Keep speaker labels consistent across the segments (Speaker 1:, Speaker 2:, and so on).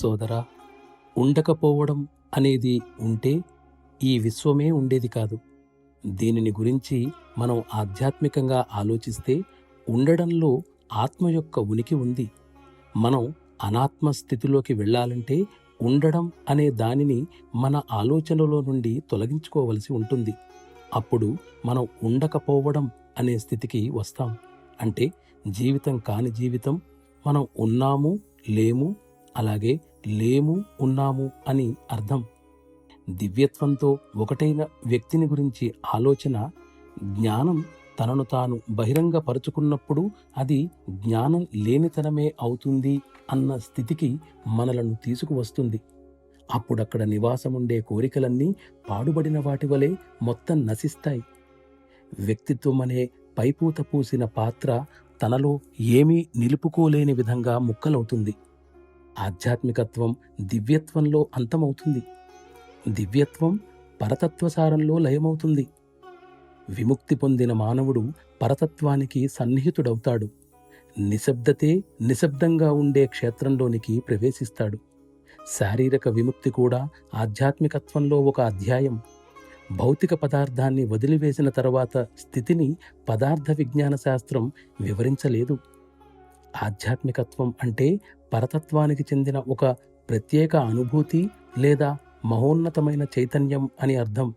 Speaker 1: సోదరా, ఉండకపోవడం అనేది ఉంటే ఈ విశ్వమే ఉండేది కాదు. దీనిని గురించి మనం ఆధ్యాత్మికంగా ఆలోచిస్తే ఉండడంలో ఆత్మ యొక్క ఉనికి ఉంది. మనం అనాత్మ స్థితిలోకి వెళ్ళాలంటే ఉండడం అనే దానిని మన ఆలోచనలో నుండి తొలగించుకోవలసి ఉంటుంది. అప్పుడు మనం ఉండకపోవడం అనే స్థితికి వస్తాం. అంటే జీవితం కాని జీవితం. మనం ఉన్నాము, లేము, అలాగే లేము, ఉన్నాము అని అర్థం. దివ్యత్వంతో ఒకటైన వ్యక్తిని గురించి ఆలోచన, జ్ఞానం తనను తాను బహిరంగపరుచుకున్నప్పుడు అది జ్ఞానం లేనితనమే అవుతుంది అన్న స్థితికి మనలను తీసుకువస్తుంది. అప్పుడక్కడ నివాసముండే కోరికలన్నీ పాడుబడిన వాటి వలె మొత్తం నశిస్తాయి. వ్యక్తిత్వం అనే పైపూత పూసిన పాత్ర తనలో ఏమీ నిలుపుకోలేని విధంగా ముక్కలవుతుంది. ఆధ్యాత్మికత్వం దివ్యత్వంలో అంతమవుతుంది. దివ్యత్వం పరతత్వసారంలో లయమవుతుంది. విముక్తి పొందిన మానవుడు పరతత్వానికి సన్నిహితుడవుతాడు. నిశ్శబ్దతే నిశ్శబ్దంగా ఉండే క్షేత్రంలోనికి ప్రవేశిస్తాడు. శారీరక విముక్తి కూడా ఆధ్యాత్మికత్వంలో ఒక అధ్యాయం. భౌతిక పదార్థాన్ని వదిలివేసిన తర్వాత స్థితిని పదార్థ విజ్ఞాన శాస్త్రం వివరించలేదు. ఆధ్యాత్మికత్వం అంటే పరతత్వానికి చెందిన ఒక ప్రత్యేక అనుభూతి లేదా మహోన్నతమైన చైతన్యం అని అర్థం.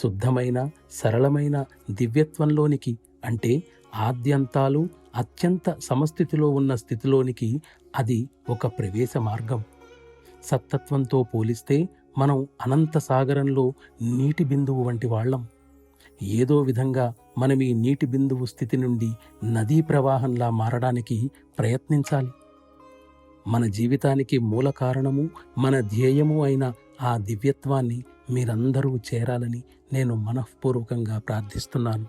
Speaker 1: శుద్ధమైన సరళమైన దివ్యత్వంలోనికి, అంటే ఆద్యంతాలు అత్యంత సమస్థితిలో ఉన్న స్థితిలోనికి అది ఒక ప్రవేశ మార్గం. సత్తత్వంతో పోలిస్తే మనం అనంత సాగరంలో నీటి బిందువు వంటి వాళ్ళం. ఏదో విధంగా మనం ఈ నీటి బిందువు స్థితి నుండి నదీ ప్రవాహంలా మారడానికి ప్రయత్నించాలి. మన జీవితానికి మూల కారణము, మన ధ్యేయము అయిన ఆ దివ్యత్వాన్ని మీరందరూ చేరాలని నేను మనఃపూర్వకంగా ప్రార్థిస్తున్నాను.